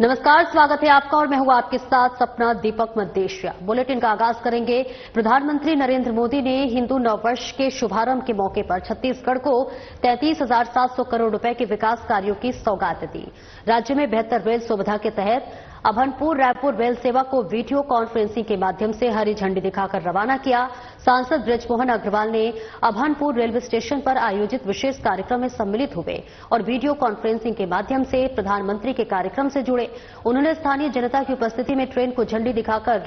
नमस्कार, स्वागत है आपका और मैं हूं आपके साथ सपना दीपक मद्देशिया। बुलेटिन का आगाज करेंगे। प्रधानमंत्री नरेंद्र मोदी ने हिंदू नववर्ष के शुभारंभ के मौके पर छत्तीसगढ़ को 33,700 करोड़ रुपए के विकास कार्यों की सौगात दी। राज्य में बेहतर रेल सुविधा के तहत अभनपुर रायपुर रेल सेवा को वीडियो कॉन्फ्रेंसिंग के माध्यम से हरी झंडी दिखाकर रवाना किया। सांसद बृजमोहन अग्रवाल ने अभनपुर रेलवे स्टेशन पर आयोजित विशेष कार्यक्रम में सम्मिलित हुए और वीडियो कॉन्फ्रेंसिंग के माध्यम से प्रधानमंत्री के कार्यक्रम से जुड़े। उन्होंने स्थानीय जनता की उपस्थिति में ट्रेन को झंडी दिखाकर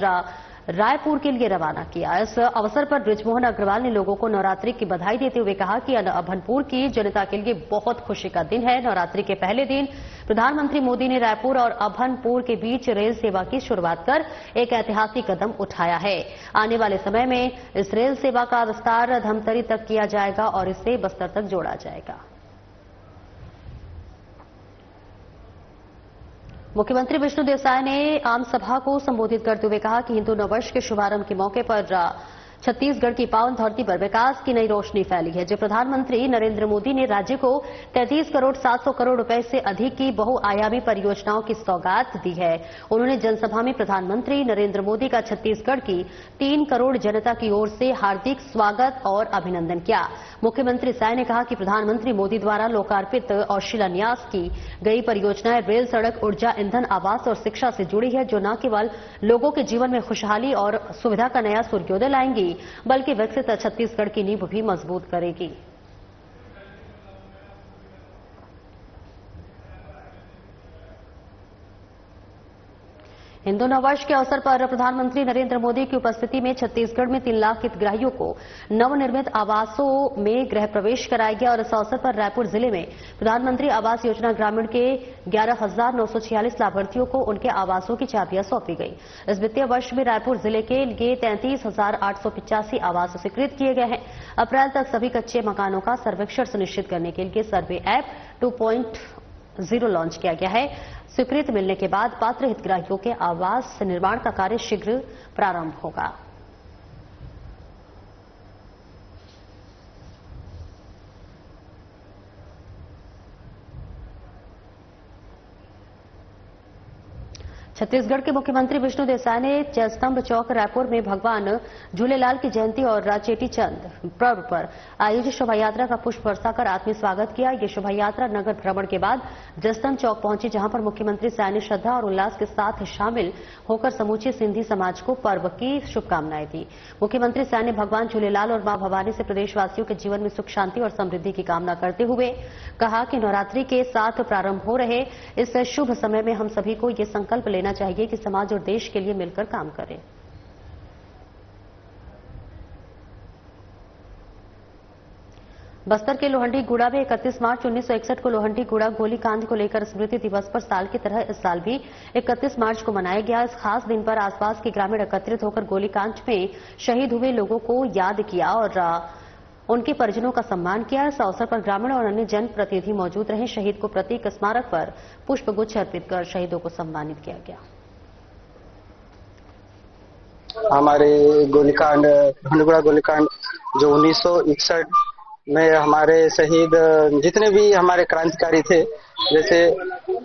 रायपुर के लिए रवाना किया। इस अवसर पर बृजमोहन अग्रवाल ने लोगों को नवरात्रि की बधाई देते हुए कहा कि अभनपुर की जनता के लिए बहुत खुशी का दिन है। नवरात्रि के पहले दिन प्रधानमंत्री मोदी ने रायपुर और अभनपुर के बीच रेल सेवा की शुरुआत कर एक ऐतिहासिक कदम उठाया है। आने वाले समय में इस रेल सेवा का विस्तार धमतरी तक किया जाएगा और इसे बस्तर तक जोड़ा जाएगा। मुख्यमंत्री विष्णुदेव साय ने आम सभा को संबोधित करते हुए कहा कि हिंदू नववर्ष के शुभारंभ के मौके पर छत्तीसगढ़ की पावन धरती पर विकास की नई रोशनी फैली है। जो प्रधानमंत्री नरेंद्र मोदी ने राज्य को 33,700 करोड़ रुपए से अधिक की बहुआयामी परियोजनाओं की सौगात दी है। उन्होंने जनसभा में प्रधानमंत्री नरेंद्र मोदी का छत्तीसगढ़ की 3 करोड़ जनता की ओर से हार्दिक स्वागत और अभिनंदन किया। मुख्यमंत्री साय ने कहा कि प्रधानमंत्री मोदी द्वारा लोकार्पित और शिलान्यास की गई परियोजनाएं रेल, सड़क, ऊर्जा, ईंधन, आवास और शिक्षा से जुड़ी है, जो न केवल लोगों के जीवन में खुशहाली और सुविधा का नया सूर्योदय लाएंगी बल्कि विकसित छत्तीसगढ़ की नींव भी मजबूत करेगी। हिंदू नववर्ष के अवसर पर प्रधानमंत्री नरेंद्र मोदी की उपस्थिति में छत्तीसगढ़ में 3 लाख हितग्राहियों को नवनिर्मित आवासों में गृह प्रवेश कराया गया और इस अवसर पर रायपुर जिले में प्रधानमंत्री आवास योजना ग्रामीण के 11,946 लाभार्थियों को उनके आवासों की चाबियां सौंपी गई। इस वित्तीय वर्ष में रायपुर जिले के लिए 33,885 आवास स्वीकृत किए गए हैं। अप्रैल तक सभी कच्चे मकानों का सर्वेक्षण सुनिश्चित करने के लिए सर्वे ऐप 2.0 लॉन्च किया गया है। स्वीकृति मिलने के बाद पात्र हितग्राहियों के आवास निर्माण का कार्य शीघ्र प्रारंभ होगा। छत्तीसगढ़ के मुख्यमंत्री विष्णुदेव साय ने जयस्तंभ चौक रायपुर में भगवान झूलेलाल की जयंती और चेटी चंद पर्व पर आयोजित शोभा यात्रा का पुष्प बरसाकर आत्मीय स्वागत किया। ये शोभा यात्रा नगर भ्रमण के बाद जयस्तंभ चौक पहुंची, जहां पर मुख्यमंत्री साय ने श्रद्धा और उल्लास के साथ शामिल होकर समूचे सिंधी समाज को पर्व की शुभकामनाएं दी। मुख्यमंत्री साय ने भगवान झूलेलाल और मां भवानी से प्रदेशवासियों के जीवन में सुख, शांति और समृद्धि की कामना करते हुए कहा कि नवरात्रि के साथ प्रारंभ हो रहे इस शुभ समय में हम सभी को ये संकल्प लेना चाहिए कि समाज और देश के लिए मिलकर काम करें। बस्तर के लोहंडी गुड़ा में 31 मार्च 1961 को लोहंडी गुड़ा गोलीकांड को लेकर स्मृति दिवस पर साल की तरह इस साल भी 31 मार्च को मनाया गया। इस खास दिन पर आसपास के ग्रामीण एकत्रित होकर गोलीकांड में शहीद हुए लोगों को याद किया और उनके परिजनों का सम्मान किया। इस अवसर पर ग्रामीण और अन्य जनप्रतिनिधि मौजूद रहे। शहीद को प्रतीक स्मारक पर पुष्पगुच्छ अर्पित कर शहीदों को सम्मानित किया गया। हमारे गोलीकांड, लोहंडीगुड़ा गोलीकांड जो 1961 में हमारे शहीद जितने भी हमारे क्रांतिकारी थे, जैसे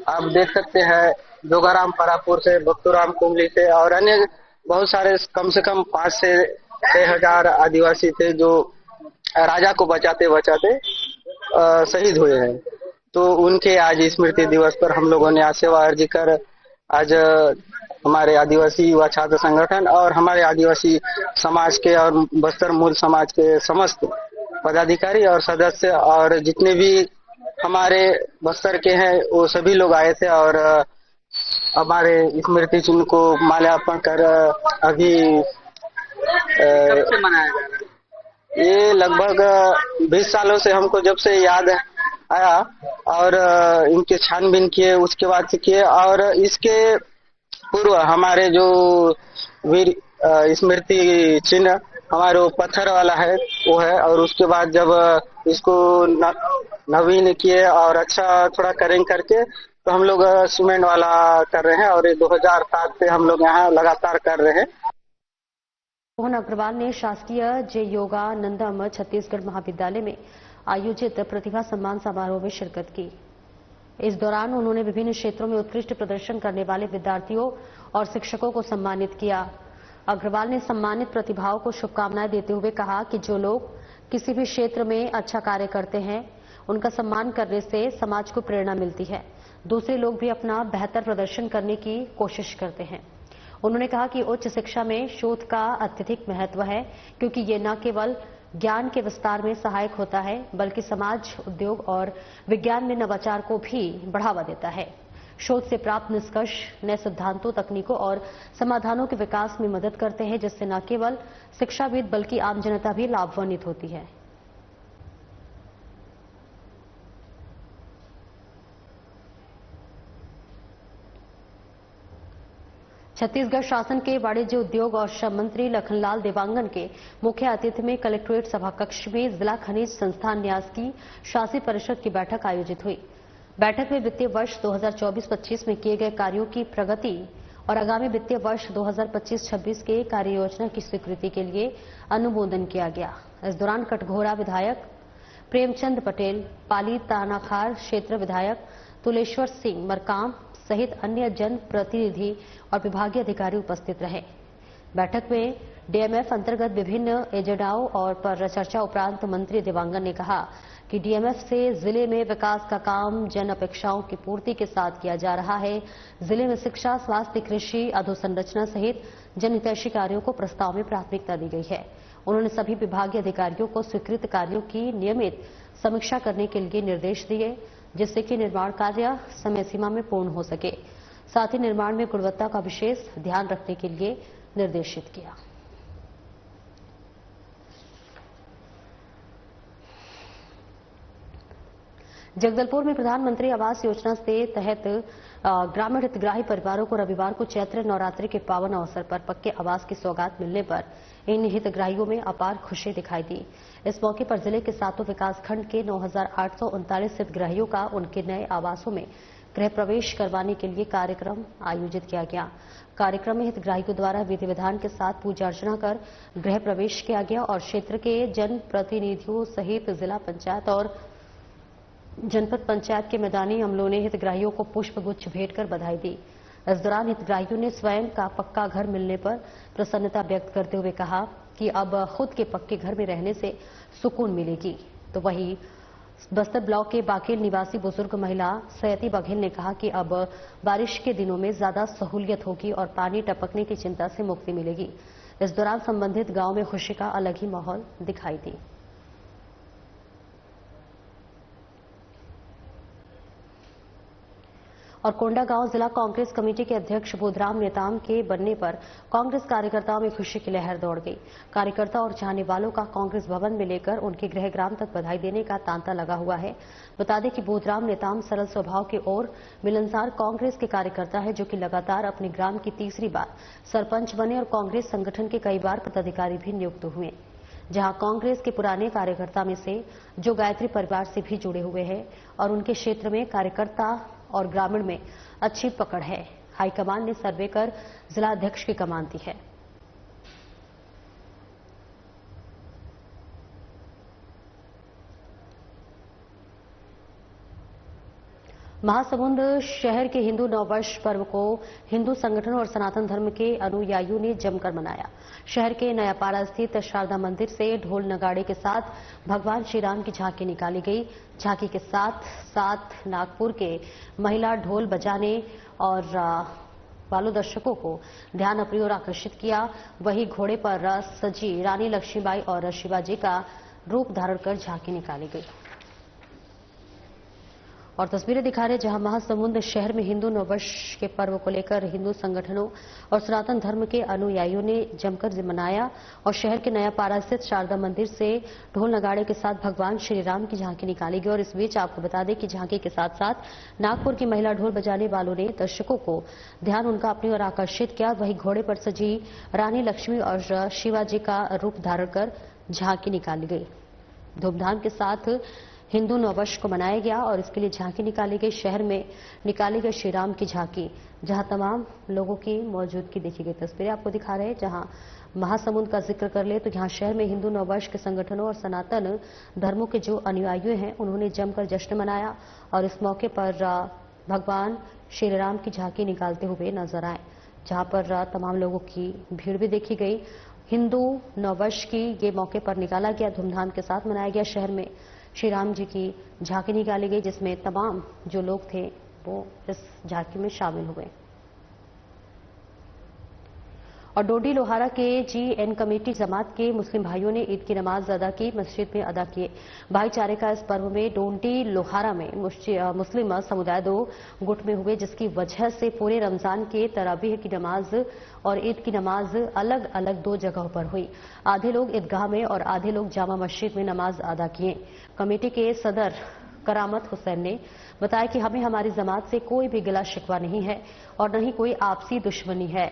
आप देख सकते हैं जोगाराम परापुर से, बख्तूराम कुंबली से और अन्य बहुत सारे, कम से कम 5 से 6,000 आदिवासी थे जो राजा को बचाते बचाते शहीद हुए हैं। तो उनके आज स्मृति दिवस पर हम लोगों ने आज सेवा अर्जी कर आज हमारे आदिवासी युवा छात्र संगठन और हमारे आदिवासी समाज के और बस्तर मूल समाज के समस्त पदाधिकारी और सदस्य और जितने भी हमारे बस्तर के हैं वो सभी लोग आए थे और हमारे स्मृति चिन्ह को माल्यार्पण कर अभी कब से मनाया जा रहा है? ये लगभग 20 सालों से हमको जब से याद आया और इनके छानबीन किए, उसके बाद से किए और इसके पूर्व हमारे जो वीर स्मृति चिन्ह हमारे वो पत्थर वाला है वो है और उसके बाद जब इसको नवीन किए और अच्छा थोड़ा करेंगे करके तो हम लोग सीमेंट वाला कर रहे हैं और ये 2007 से हम लोग यहाँ लगातार कर रहे हैं। मोहन अग्रवाल ने शासकीय जय योगानंदम छत्तीसगढ़ महाविद्यालय में आयोजित प्रतिभा सम्मान समारोह में शिरकत की। इस दौरान उन्होंने विभिन्न क्षेत्रों में उत्कृष्ट प्रदर्शन करने वाले विद्यार्थियों और शिक्षकों को सम्मानित किया। अग्रवाल ने सम्मानित प्रतिभाओं को शुभकामनाएं देते हुए कहा कि जो लोग किसी भी क्षेत्र में अच्छा कार्य करते हैं, उनका सम्मान करने से समाज को प्रेरणा मिलती है। दूसरे लोग भी अपना बेहतर प्रदर्शन करने की कोशिश करते हैं। उन्होंने कहा कि उच्च शिक्षा में शोध का अत्यधिक महत्व है, क्योंकि ये न केवल ज्ञान के विस्तार में सहायक होता है, बल्कि समाज, उद्योग और विज्ञान में नवाचार को भी बढ़ावा देता है। शोध से प्राप्त निष्कर्ष नए सिद्धांतों, तकनीकों और समाधानों के विकास में मदद करते हैं, जिससे न केवल शिक्षाविद बल्कि आम जनता भी लाभान्वित होती है। छत्तीसगढ़ शासन के वाणिज्य, उद्योग और श्रम मंत्री लखनलाल देवांगन के मुख्य आतिथ्य में कलेक्ट्रेट सभाकक्ष में जिला खनिज संस्थान न्यास की शासी परिषद की बैठक आयोजित हुई। बैठक में वित्तीय वर्ष 2024-25 में किए गए कार्यों की प्रगति और आगामी वित्तीय वर्ष 2025-26 के कार्य योजना की स्वीकृति के लिए अनुमोदन किया गया। इस दौरान कटघोरा विधायक प्रेमचंद पटेल, पाली तानाखार क्षेत्र विधायक तुलेश्वर सिंह मरकाम सहित अन्य जन प्रतिनिधि और विभागीय अधिकारी उपस्थित रहे। बैठक में डीएमएफ अंतर्गत विभिन्न एजेंडाओं और पर चर्चा उपरांत मंत्री देवांगन ने कहा कि डीएमएफ से जिले में विकास का काम जन अपेक्षाओं की पूर्ति के साथ किया जा रहा है। जिले में शिक्षा, स्वास्थ्य, कृषि, अधोसंरचना सहित जनहितैषी कार्यों को प्रस्ताव में प्राथमिकता दी गई है। उन्होंने सभी विभागीय अधिकारियों को स्वीकृत कार्यों की नियमित समीक्षा करने के लिए निर्देश दिए, जिससे कि निर्माण कार्य समय सीमा में पूर्ण हो सके। साथ ही निर्माण में गुणवत्ता का विशेष ध्यान रखने के लिए निर्देशित किया। जगदलपुर में प्रधानमंत्री आवास योजना से तहत ग्रामीण हितग्राही परिवारों को रविवार को चैत्र नवरात्रि के पावन अवसर पर पक्के आवास की सौगात मिलने पर इन हितग्राहियों में अपार खुशी दिखाई दी। इस मौके पर जिले के सातों विकासखंड के 9,839 हितग्राहियों का उनके नए आवासों में गृह प्रवेश करवाने के लिए कार्यक्रम आयोजित किया गया। कार्यक्रम में हितग्राहियों द्वारा विधि विधान के साथ पूजा अर्चना कर गृह प्रवेश किया गया और क्षेत्र के जनप्रतिनिधियों सहित जिला पंचायत और जनपद पंचायत के मैदानी अमलों ने हितग्राहियों को पुष्पगुच्छ भेंट कर बधाई दी। इस दौरान हितग्राहियों ने स्वयं का पक्का घर मिलने पर प्रसन्नता व्यक्त करते हुए कहा कि अब खुद के पक्के घर में रहने से सुकून मिलेगी। तो वहीं बस्तर ब्लॉक के बाकेल निवासी बुजुर्ग महिला सयती बघेल ने कहा कि अब बारिश के दिनों में ज्यादा सहूलियत होगी और पानी टपकने की चिंता से मुक्ति मिलेगी। इस दौरान संबंधित गांव में खुशी का अलग ही माहौल दिखाई दी। और कोंडागांव जिला कांग्रेस कमेटी के अध्यक्ष बोधराम नेताम के बनने पर कांग्रेस कार्यकर्ताओं में खुशी की लहर दौड़ गई। कार्यकर्ता और चाहने वालों का कांग्रेस भवन में लेकर उनके गृहग्राम तक बधाई देने का तांता लगा हुआ है। बता दें कि बोधराम नेताम सरल स्वभाव के और मिलनसार कांग्रेस के कार्यकर्ता है, जो कि लगातार अपने ग्राम की तीसरी बार सरपंच बने और कांग्रेस संगठन के कई बार पदाधिकारी भी नियुक्त हुए। जहां कांग्रेस के पुराने कार्यकर्ता में से जो गायत्री परिवार से भी जुड़े हुए हैं और उनके क्षेत्र में कार्यकर्ता और ग्रामीण में अच्छी पकड़ है। हाईकमान ने सर्वे कर जिला अध्यक्ष की कमान दी है। महासमुंद शहर के हिंदू नववर्ष पर्व को हिंदू संगठन और सनातन धर्म के अनुयायियों ने जमकर मनाया। शहर के नयापाड़ा स्थित शारदा मंदिर से ढोल नगाड़े के साथ भगवान श्री राम की झांकी निकाली गई। झांकी के साथ साथ नागपुर के महिला ढोल बजाने और वालों दर्शकों को ध्यान अपनी ओर आकर्षित किया। वहीं घोड़े पर सजी रानी लक्ष्मीबाई और शिवाजी का रूप धारण कर झांकी निकाली गई। और तस्वीरें दिखा रहे जहां महासमुंद शहर में हिंदू नववर्ष के पर्व को लेकर हिंदू संगठनों और सनातन धर्म के अनुयायियों ने जमकर मनाया और शहर के नयापाड़ा स्थित शारदा मंदिर से ढोल नगाड़े के साथ भगवान श्री राम की झांकी निकाली गई। और इस बीच आपको बता दें कि झांकी के साथ साथ नागपुर की महिला ढोल बजाने वालों ने दर्शकों को ध्यान उनका अपनी ओर आकर्षित किया। वहीं घोड़े पर सजी रानी लक्ष्मी और शिवाजी का रूप धारण कर झांकी निकाली गई। धूमधाम के साथ हिंदू नववर्ष को मनाया गया और इसके लिए झांकी निकाली गई। शहर में निकाली गई श्रीराम की झांकी, जहां तमाम लोगों की मौजूदगी देखी गई। तस्वीरें आपको दिखा रहे हैं जहां महासमुंद का जिक्र कर ले तो यहां शहर में हिंदू नववर्ष के संगठनों और सनातन धर्मों के जो अनुयायी हैं उन्होंने जमकर जश्न मनाया और इस मौके पर भगवान श्रीराम की झांकी निकालते हुए नजर आए, जहां पर तमाम लोगों की भीड़ भी देखी गई। हिंदू नववर्ष की ये मौके पर निकाला गया, धूमधाम के साथ मनाया गया। शहर में श्री राम जी की झांकी निकाली गई, जिसमें तमाम जो लोग थे वो इस झांकी में शामिल हुए। और डोडी लोहारा के जीएन कमेटी जमात के मुस्लिम भाइयों ने ईद की नमाज अदा की, मस्जिद में अदा किए। भाईचारे का इस पर्व में डोडी लोहारा में मुस्लिम समुदाय दो गुट में हुए, जिसकी वजह से पूरे रमजान के तरावीह की नमाज और ईद की नमाज अलग अलग दो जगहों पर हुई। आधे लोग ईदगाह में और आधे लोग जामा मस्जिद में नमाज अदा किए। कमेटी के सदर करामत हुसैन ने बताया कि हमें हमारी जमात से कोई भी गिला शिकवा नहीं है और न ही कोई आपसी दुश्मनी है।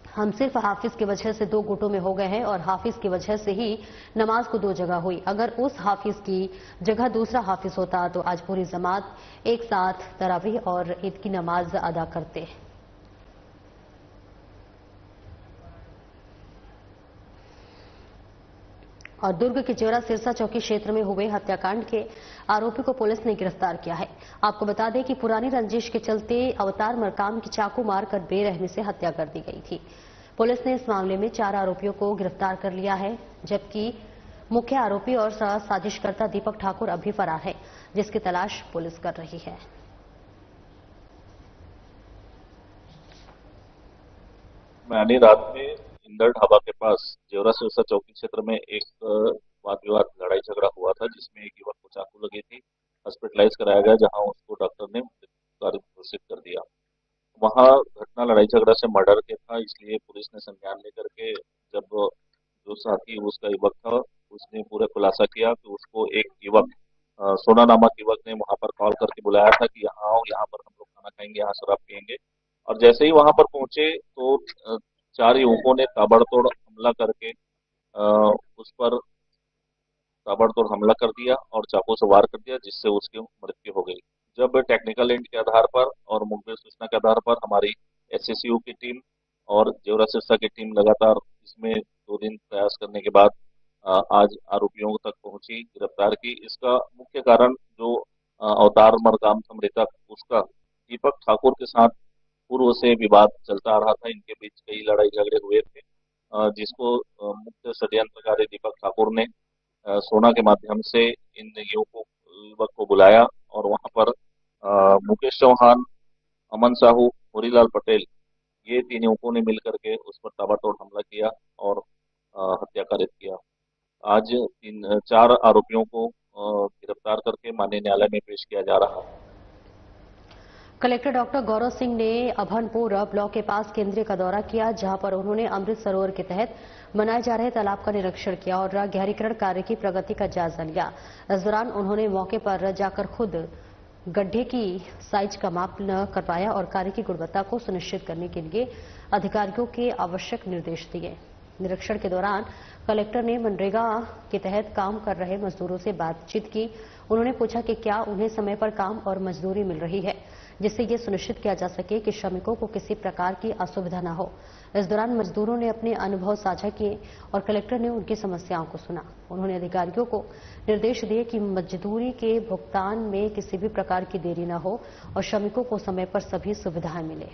हम सिर्फ हाफिज की वजह से दो गुटों में हो गए हैं और हाफिज की वजह से ही नमाज को दो जगह हुई। अगर उस हाफिज की जगह दूसरा हाफिज होता तो आज पूरी जमात एक साथ तरावीह और ईद की नमाज अदा करते। और दुर्ग के जेवरा सिरसा चौकी क्षेत्र में हुए हत्याकांड के आरोपी को पुलिस ने गिरफ्तार किया है। आपको बता दें कि पुरानी रंजिश के चलते अवतार मरकाम की चाकू मारकर बेरहमी से हत्या कर दी गई थी। पुलिस ने इस मामले में 4 आरोपियों को गिरफ्तार कर लिया है, जबकि मुख्य आरोपी और साजिशकर्ता दीपक ठाकुर अभी फरार है, जिसकी तलाश पुलिस कर रही है। मैंने रात में इंदर ढाबा के पास जेवरा सिरसा चौकी क्षेत्र में एक वाद विवाद लड़ाई झगड़ा हुआ था, जिसमें एक युवक को चाकू लगी थी। हॉस्पिटलाइज कराया गया, जहां उसको डॉक्टर ने मृत घोषित कर दिया। वहां घटना लड़ाई झगड़ा से मर्डर के था, इसलिए पुलिस ने संज्ञान लेकर के जब जो साथी उसका युवक था उसने पूरा खुलासा किया कि उसको एक युवक सोना नामक युवक ने वहां पर कॉल करके बुलाया था कि यहाँ आओ, यहाँ पर हम लोग खाना खाएंगे, यहाँ शराब पियेंगे। और जैसे ही वहां पर पहुंचे तो 4 युवकों ने ताबड़तोड़ हमला करके उस पर ताबड़तोड़ हमला कर दिया और चाकू से वार कर दिया, जिससे उसकी मृत्यु हो गई। जब टेक्निकल एंड के आधार पर और मुखबिर सूचना के आधार पर हमारी एसएसयू की टीम और जेवरा सिरसा की टीम लगातार इसमें 2 दिन प्रयास करने के बाद आज आरोपियों तक पहुंची, गिरफ्तार की। इसका मुख्य कारण जो अवतार मरकाम था मृतक, उसका दीपक ठाकुर के साथ पूर्व से विवाद चलता आ रहा था। इनके बीच कई लड़ाई झगड़े हुए थे, जिसको मुख्य षड्यंत्रकारी दीपक ठाकुर ने सोना के माध्यम से इन युवक को बुलाया और वहां पर मुकेश चौहान, अमन साहू, होरीलाल पटेल, ये 3 युवकों ने मिलकर के उस पर ताबड़तोड़ हमला किया और हत्या कारित किया। आज 4 आरोपियों को गिरफ्तार करके माननीय न्यायालय में पेश किया जा रहा है। कलेक्टर डॉक्टर गौरव सिंह ने अभनपुर ब्लॉक के पास केंद्रीय का दौरा किया, जहां पर उन्होंने अमृत सरोवर के तहत बनाए जा रहे तालाब का निरीक्षण किया और गहरीकरण कार्य की प्रगति का जायजा लिया। इस दौरान उन्होंने मौके पर जाकर खुद गड्ढे की साइज का माप करवाया और कार्य की गुणवत्ता को सुनिश्चित करने के लिए अधिकारियों के आवश्यक निर्देश दिए। निरीक्षण के दौरान कलेक्टर ने मनरेगा के तहत काम कर रहे मजदूरों से बातचीत की। उन्होंने पूछा कि क्या उन्हें समय पर काम और मजदूरी मिल रही है, जिससे ये सुनिश्चित किया जा सके कि श्रमिकों को किसी प्रकार की असुविधा न हो। इस दौरान मजदूरों ने अपने अनुभव साझा किए और कलेक्टर ने उनकी समस्याओं को सुना। उन्होंने अधिकारियों को निर्देश दिए कि मजदूरी के भुगतान में किसी भी प्रकार की देरी न हो और श्रमिकों को समय पर सभी सुविधाएं मिले।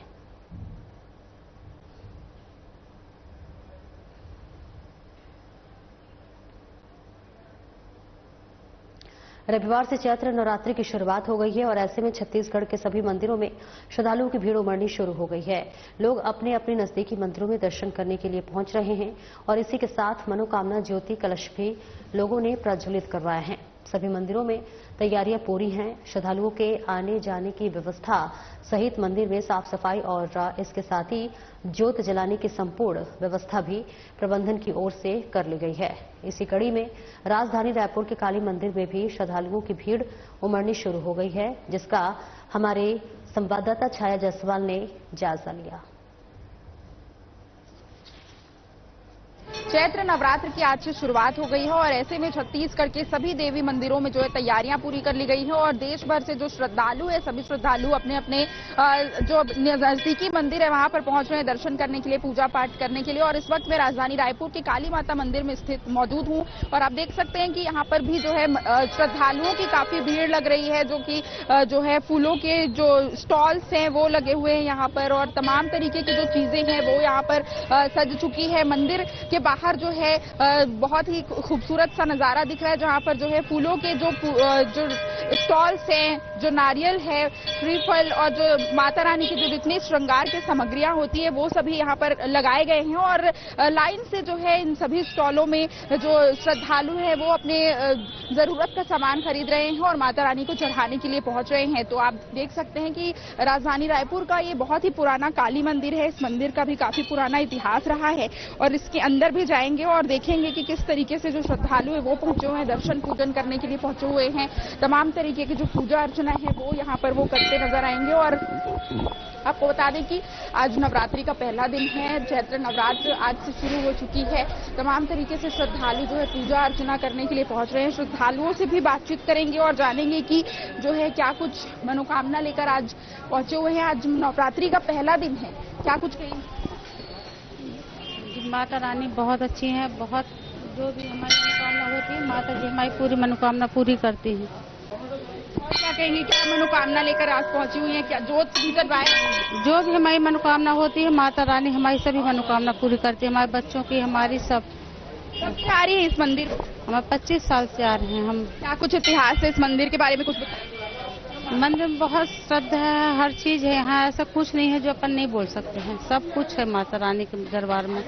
रविवार से चैत्र नवरात्रि की शुरुआत हो गई है और ऐसे में छत्तीसगढ़ के सभी मंदिरों में श्रद्धालुओं की भीड़ उमड़नी शुरू हो गई है। लोग अपने अपने नजदीकी मंदिरों में दर्शन करने के लिए पहुंच रहे हैं और इसी के साथ मनोकामना ज्योति कलश भी लोगों ने प्रज्वलित करवाए हैं। सभी मंदिरों में तैयारियां पूरी हैं। श्रद्धालुओं के आने जाने की व्यवस्था सहित मंदिर में साफ सफाई और इसके साथ ही ज्योत जलाने की संपूर्ण व्यवस्था भी प्रबंधन की ओर से कर ली गई है। इसी कड़ी में राजधानी रायपुर के काली मंदिर में भी श्रद्धालुओं की भीड़ उमड़नी शुरू हो गई है, जिसका हमारे संवाददाता छाया जायसवाल ने जायजा लिया। चैत्र नवरात्र की आज से शुरुआत हो गई है और ऐसे में छत्तीसगढ़ के सभी देवी मंदिरों में जो है तैयारियां पूरी कर ली गई है और देश भर से जो श्रद्धालु है सभी श्रद्धालु अपने अपने जो नजदीकी मंदिर है वहां पर पहुंच रहे हैं दर्शन करने के लिए, पूजा पाठ करने के लिए। और इस वक्त मैं राजधानी रायपुर के काली माता मंदिर में स्थित मौजूद हूं और आप देख सकते हैं कि यहाँ पर भी जो है श्रद्धालुओं की काफी भीड़ लग रही है, जो कि जो है फूलों के जो स्टॉल्स हैं वो लगे हुए हैं यहाँ पर और तमाम तरीके की जो चीजें हैं वो यहाँ पर सज चुकी है। मंदिर के बाहर जो है बहुत ही खूबसूरत सा नजारा दिख रहा है, जहाँ पर जो है फूलों के जो स्टॉल्स हैं, जो नारियल है, श्रीफल और जो माता रानी की जो जितनी श्रृंगार की सामग्रियां होती है वो सभी यहाँ पर लगाए गए हैं और लाइन से जो है इन सभी स्टॉलों में जो श्रद्धालु हैं वो अपने जरूरत का सामान खरीद रहे हैं और माता रानी को चढ़ाने के लिए पहुंच रहे हैं। तो आप देख सकते हैं कि राजधानी रायपुर का ये बहुत ही पुराना काली मंदिर है। इस मंदिर का भी काफी पुराना इतिहास रहा है और इसके अंदर भी जाएंगे और देखेंगे कि किस तरीके से जो श्रद्धालु है वो पहुंचे हुए हैं, दर्शन पूजन करने के लिए पहुंचे हुए हैं। तमाम तरीके की जो पूजा अर्चना है वो यहाँ पर वो करते नजर आएंगे। और आपको बता दें कि आज नवरात्रि का पहला दिन है, चैत्र नवरात्र आज से शुरू हो चुकी है। तमाम तरीके से श्रद्धालु जो है पूजा अर्चना करने के लिए पहुंच रहे हैं। श्रद्धालुओं से भी बातचीत करेंगे और जानेंगे कि जो है क्या कुछ मनोकामना लेकर आज पहुंचे हुए हैं। आज नवरात्रि का पहला दिन है, क्या कुछ कहेंगे? माता रानी बहुत अच्छी है, बहुत जो भी हमारी मनोकामना होती है माता जी हमारी पूरी मनोकामना पूरी करती हैं। और क्या कहेंगे, क्या मनोकामना लेकर आज पहुंची हुई है? क्या जोत भी जलवाए? जो भी हमारी मनोकामना होती है माता रानी हमारी सभी मनोकामना पूरी करती है, हमारे बच्चों की, हमारी सब। कब से आ रही है इस मंदिर? हम 25 साल से आ रहे हैं हम। क्या कुछ इतिहास है इस मंदिर के बारे में कुछ बताइए? मंदिर में बहुत श्रद्धा है, हर चीज है यहाँ, ऐसा कुछ नहीं है जो अपन नहीं बोल सकते हैं, सब कुछ है माता रानी के दरबार में।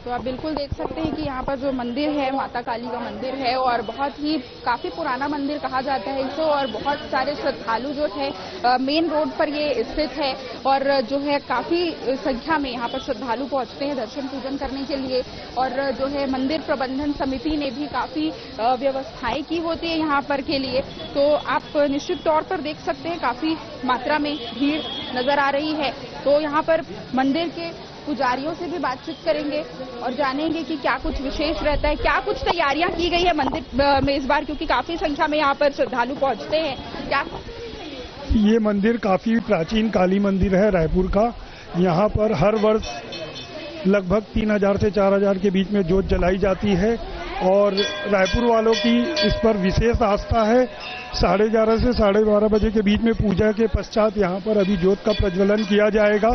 तो आप बिल्कुल देख सकते हैं कि यहाँ पर जो मंदिर है माता काली का मंदिर है और बहुत ही काफी पुराना मंदिर कहा जाता है इसे और बहुत सारे श्रद्धालु जो है मेन रोड पर ये स्थित है और जो है काफी संख्या में यहाँ पर श्रद्धालु पहुँचते हैं दर्शन पूजन करने के लिए। और जो है मंदिर प्रबंधन समिति ने भी काफी व्यवस्थाएं की होती है यहाँ पर के लिए। तो आप निश्चित तौर पर देख सकते हैं काफी मात्रा में भीड़ नजर आ रही है। तो यहाँ पर मंदिर के पुजारियों से भी बातचीत करेंगे और जानेंगे कि क्या कुछ विशेष रहता है, क्या कुछ तैयारियां की गई है मंदिर में इस बार, क्योंकि काफी संख्या में यहाँ पर श्रद्धालु पहुंचते हैं। क्या ये मंदिर काफी प्राचीन काली मंदिर है रायपुर का। यहाँ पर हर वर्ष लगभग 3000 से 4000 के बीच में जोत जलाई जाती है और रायपुर वालों की इस पर विशेष आस्था है। 11:30 से 12:30 बजे के बीच में पूजा के पश्चात यहाँ पर अभी जोत का प्रज्वलन किया जाएगा,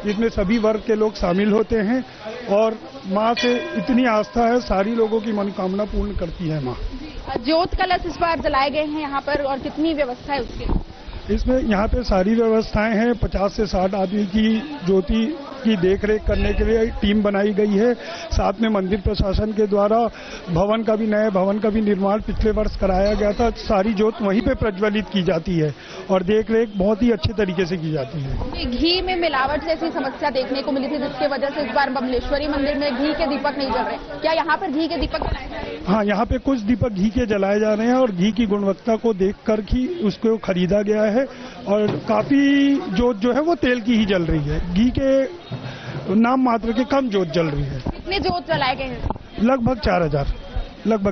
जिसमें सभी वर्ग के लोग शामिल होते हैं और माँ से इतनी आस्था है, सारी लोगों की मनोकामना पूर्ण करती है माँ। ज्योत कलश इस बार जलाए गए हैं यहाँ पर और कितनी व्यवस्था है उसके? इसमें यहाँ पे सारी व्यवस्थाएं हैं। 50 से 60 आदमी की ज्योति की देखरेख करने के लिए टीम बनाई गई है। साथ में मंदिर प्रशासन के द्वारा भवन का भी, नए भवन का भी निर्माण पिछले वर्ष कराया गया था। सारी ज्योत वहीं पे प्रज्वलित की जाती है और देखरेख बहुत ही अच्छे तरीके से की जाती है। घी में मिलावट जैसी समस्या देखने को मिली थी, जिसके वजह से इस बार बमलेश्वरी मंदिर में घी के दीपक नहीं जल रहे। क्या यहाँ पर घी के दीपक जलाए जा रहे हैं? हाँ, यहाँ पे कुछ दीपक घी के जलाए जा रहे हैं और घी की गुणवत्ता को देखकर ही उसको खरीदा गया है और काफी जोत जो है वो तेल की ही जल रही है। घी के नाम मात्र के कम जोत जल रही है। कितने जोत जलाए गए हैं? लगभग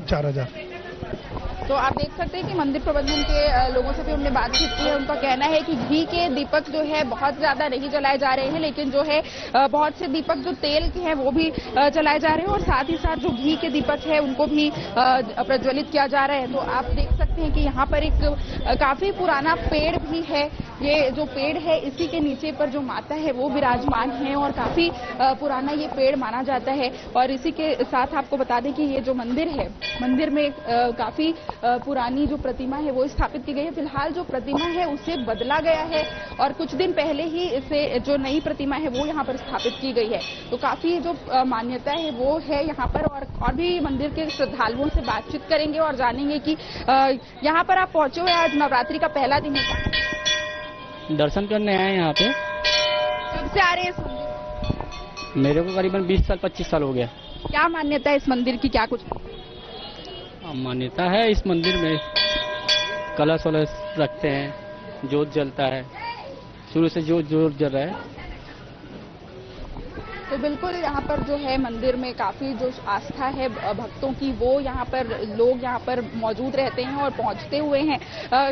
4000। तो आप देख सकते हैं कि मंदिर प्रबंधन के लोगों से भी हमने बातचीत की है। उनका कहना है कि घी के दीपक जो है बहुत ज्यादा नहीं जलाए जा रहे हैं, लेकिन जो है बहुत से दीपक जो तेल के हैं वो भी जलाए जा रहे हैं और साथ ही साथ जो घी के दीपक है उनको भी प्रज्वलित किया जा रहा है। तो आप देख सकते हैं कि यहाँ पर एक काफी पुराना पेड़ भी है। ये जो पेड़ है इसी के नीचे पर जो माता है वो विराजमान है और काफी पुराना ये पेड़ माना जाता है। और इसी के साथ आपको बता दें कि ये जो मंदिर है, मंदिर में काफी पुरानी जो प्रतिमा है वो स्थापित की गई है। फिलहाल जो प्रतिमा है उसे बदला गया है और कुछ दिन पहले ही इसे जो नई प्रतिमा है वो यहाँ पर स्थापित की गई है। तो काफी जो मान्यता है वो है यहाँ पर। और भी मंदिर के श्रद्धालुओं से बातचीत करेंगे और जानेंगे कि यहाँ पर आप पहुंचे हुए आज नवरात्रि का पहला दिन है, दर्शन करने आए यहाँ पे। कब से आ रहे हैं? मेरे को करीबन 20 साल 25 साल हो गया। क्या मान्यता है इस मंदिर की, क्या कुछ मान्यता है? इस मंदिर में कलश वलश रखते हैं, जोत जलता है, शुरू से जोत जल रहा है। तो तो बिल्कुल यहाँ पर जो है मंदिर में काफी जो आस्था है भक्तों की, वो यहाँ पर लोग यहाँ पर मौजूद रहते हैं और पहुंचते हुए हैं।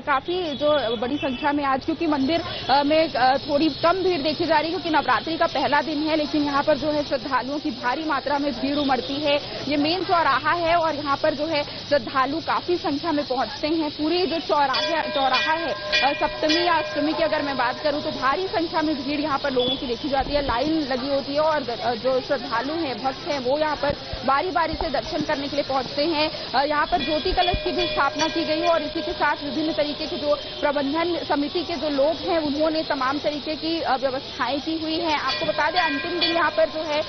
काफी जो बड़ी संख्या में आज, क्योंकि मंदिर में थोड़ी कम भीड़ देखी जा रही है क्योंकि नवरात्रि का पहला दिन है, लेकिन यहाँ पर जो है श्रद्धालुओं की भारी मात्रा में भीड़ उमड़ती है। ये मेन चौराहा है और यहाँ पर जो है श्रद्धालु काफी संख्या में पहुंचते हैं। पूरी जो चौराहा है, सप्तमी या अष्टमी की अगर मैं बात करूं तो भारी संख्या में भीड़ यहाँ पर लोगों की देखी जाती है, लाइन लगी होती है और जो श्रद्धालु हैं, भक्त हैं, वो यहाँ पर बारी बारी से दर्शन करने के लिए पहुंचते हैं। यहाँ पर ज्योति कलश की भी स्थापना की गई है और इसी के साथ विभिन्न तरीके के जो प्रबंधन समिति के जो लोग हैं उन्होंने तमाम तरीके की व्यवस्थाएं की हुई है। आपको बता दें, अंतिम दिन यहाँ पर जो है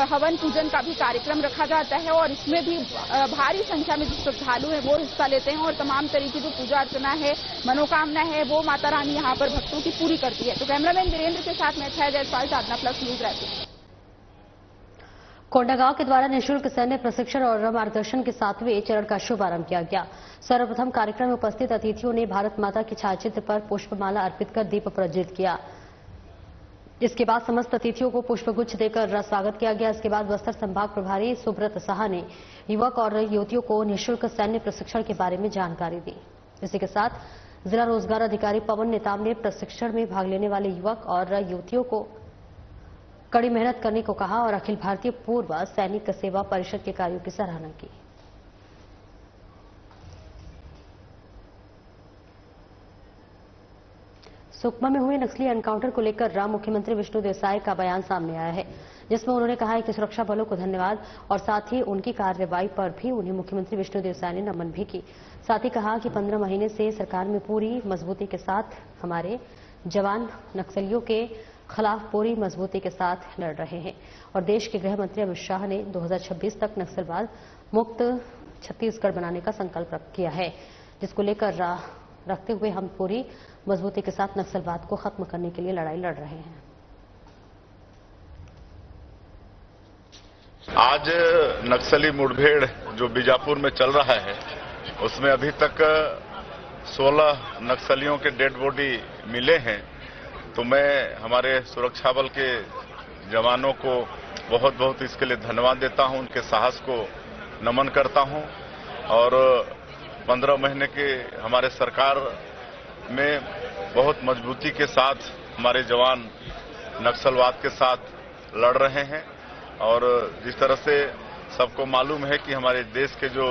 हवन पूजन का भी कार्यक्रम रखा जाता है और इसमें भी भारी संख्या में जो श्रद्धालु हैं वो हिस्सा लेते हैं और तमाम तरह की जो पूजा अर्चना है, मनोकामना है, वो माता रानी यहाँ पर भक्तों की पूरी करती है। तो कैमरामैन वीरेंद्र के साथ मैं छाया जायसवाल, साधना प्लस न्यूज रायपुर। कोंडागांव के द्वारा निःशुल्क सैन्य प्रशिक्षण और मार्गदर्शन के 7वें चरण का शुभारंभ किया गया। सर्वप्रथम कार्यक्रम में उपस्थित अतिथियों ने भारत माता के छायाचित्र पर पुष्पमाला अर्पित कर दीप प्रज्वलित किया। इसके बाद समस्त अतिथियों को पुष्पगुच्छ देकर स्वागत किया गया। इसके बाद बस्तर संभाग प्रभारी सुब्रत साहा ने युवक और युवतियों को निःशुल्क सैन्य प्रशिक्षण के बारे में जानकारी दी। इसी के साथ जिला रोजगार अधिकारी पवन नेताम ने प्रशिक्षण में भाग लेने वाले युवक और युवतियों को कड़ी मेहनत करने को कहा और अखिल भारतीय पूर्व सैनिक सेवा परिषद के कार्यों की सराहना की। सुकमा में हुए नक्सली एनकाउंटर को लेकर मुख्यमंत्री विष्णुदेव साय का बयान सामने आया है, जिसमें उन्होंने कहा है कि सुरक्षा बलों को धन्यवाद और साथ ही उनकी कार्रवाई पर भी उन्हें मुख्यमंत्री विष्णुदेव साय ने नमन भी की। साथ ही कहा कि 15 महीने से सरकार में पूरी मजबूती के साथ हमारे जवान नक्सलियों के खिलाफ पूरी मजबूती के साथ लड़ रहे हैं और देश के गृह मंत्री अमित शाह ने 2026 तक नक्सलवाद मुक्त छत्तीसगढ़ बनाने का संकल्प किया है, जिसको लेकर रखते हुए हम पूरी मजबूती के साथ नक्सलवाद को खत्म करने के लिए लड़ाई लड़ रहे हैं। आज नक्सली मुठभेड़ जो बीजापुर में चल रहा है, उसमें अभी तक 16 नक्सलियों के डेड बॉडी मिले हैं। तो मैं हमारे सुरक्षा बल के जवानों को बहुत बहुत इसके लिए धन्यवाद देता हूं, उनके साहस को नमन करता हूं और 15 महीने के हमारे सरकार में बहुत मजबूती के साथ हमारे जवान नक्सलवाद के साथ लड़ रहे हैं। और जिस तरह से सबको मालूम है कि हमारे देश के जो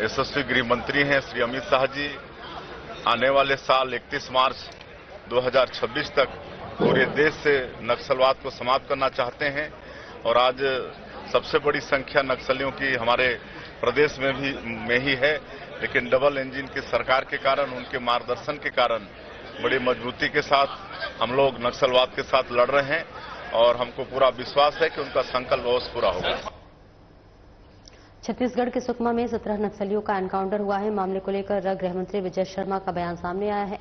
यशस्वी गृह मंत्री हैं श्री अमित शाह जी आने वाले साल 31 मार्च 2026 तक पूरे देश से नक्सलवाद को समाप्त करना चाहते हैं और आज सबसे बड़ी संख्या नक्सलियों की हमारे प्रदेश में ही है, लेकिन डबल इंजन की सरकार के कारण, उनके मार्गदर्शन के कारण बड़ी मजबूती के साथ हम लोग नक्सलवाद के साथ लड़ रहे हैं और हमको पूरा विश्वास है कि उनका संकल्प अवश्य पूरा होगा। छत्तीसगढ़ के सुकमा में 17 नक्सलियों का एनकाउंटर हुआ है। मामले को लेकर गृह मंत्री विजय शर्मा का बयान सामने आया है,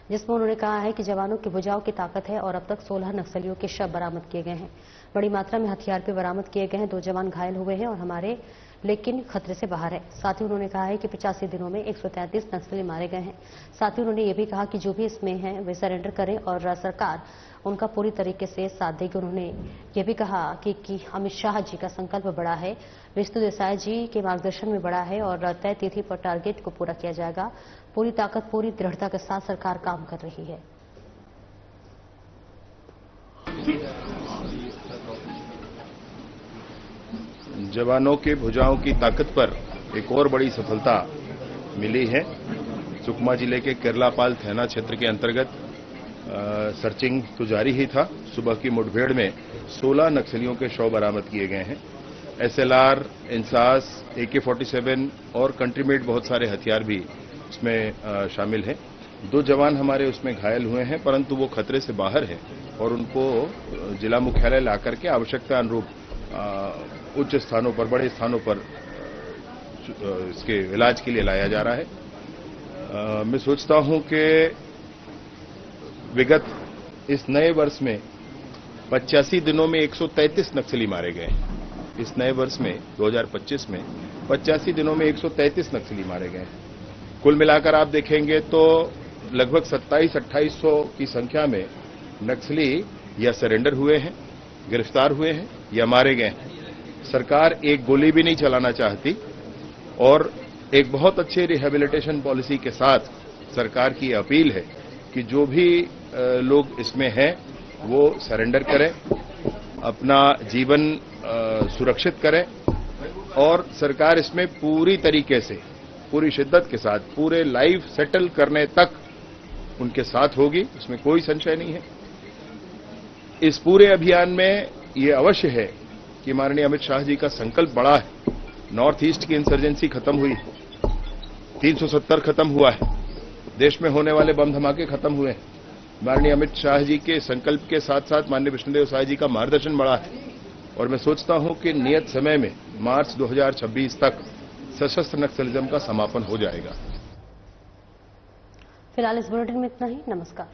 जिसमें उन्होंने कहा है कि जवानों की भुजाओं की ताकत है और अब तक 16 नक्सलियों के शव बरामद किए गए हैं। बड़ी मात्रा में हथियार भी बरामद किए गए हैं। 2 जवान घायल हुए हैं और हमारे लेकिन खतरे से बाहर है। साथ ही उन्होंने कहा है कि 85 दिनों में 133 नक्सली मारे गए हैं। साथ ही उन्होंने ये भी कहा कि जो भी इसमें हैं वे सरेंडर करें और सरकार उनका पूरी तरीके से साथ देगी। उन्होंने ये भी कहा कि अमित शाह जी का संकल्प बड़ा है, विष्णुदेव साय जी के मार्गदर्शन में बड़ा है और तय तिथि पर टारगेट को पूरा किया जाएगा। पूरी ताकत, पूरी दृढ़ता के साथ सरकार काम कर रही है। जवानों के भुजाओं की ताकत पर एक और बड़ी सफलता मिली है। सुकमा जिले के केरलापाल थाना क्षेत्र के अंतर्गत सर्चिंग तो जारी ही था। सुबह की मुठभेड़ में 16 नक्सलियों के शव बरामद किए गए हैं। SLR, इंसास, AK-47 और कंट्रीमेड बहुत सारे हथियार भी उसमें शामिल हैं। 2 जवान हमारे उसमें घायल हुए हैं, परंतु वो खतरे से बाहर हैं और उनको जिला मुख्यालय लाकर के आवश्यकता अनुरूप उच्च स्थानों पर, बड़े स्थानों पर इसके इलाज के लिए लाया जा रहा है। मैं सोचता हूं कि विगत इस नए वर्ष में 85 दिनों में 133 नक्सली मारे गए। इस नए वर्ष में 2025 में 85 दिनों में 133 नक्सली मारे गए। कुल मिलाकर आप देखेंगे तो लगभग 27-2800 की संख्या में नक्सली या सरेंडर हुए हैं गिरफ्तार हुए हैं या मारे गए हैं। सरकार एक गोली भी नहीं चलाना चाहती और एक बहुत अच्छे रिहेबिलिटेशन पॉलिसी के साथ सरकार की अपील है कि जो भी लोग इसमें हैं वो सरेंडर करें, अपना जीवन सुरक्षित करें और सरकार इसमें पूरी तरीके से, पूरी शिद्दत के साथ पूरे लाइफ सेटल करने तक उनके साथ होगी, इसमें कोई संशय नहीं है। इस पूरे अभियान में ये अवश्य है कि माननीय अमित शाह जी का संकल्प बड़ा है। नॉर्थ ईस्ट की इंसर्जेंसी खत्म हुई, 370 खत्म हुआ है, देश में होने वाले बम धमाके खत्म हुए हैं। माननीय अमित शाह जी के संकल्प के साथ साथ माननीय विष्णुदेव साय जी का मार्गदर्शन बड़ा है और मैं सोचता हूं कि नियत समय में मार्च 2026 तक सशस्त्र नक्सलिज्म का समापन हो जाएगा। फिलहाल इस बुलेटिन में इतना ही। नमस्कार।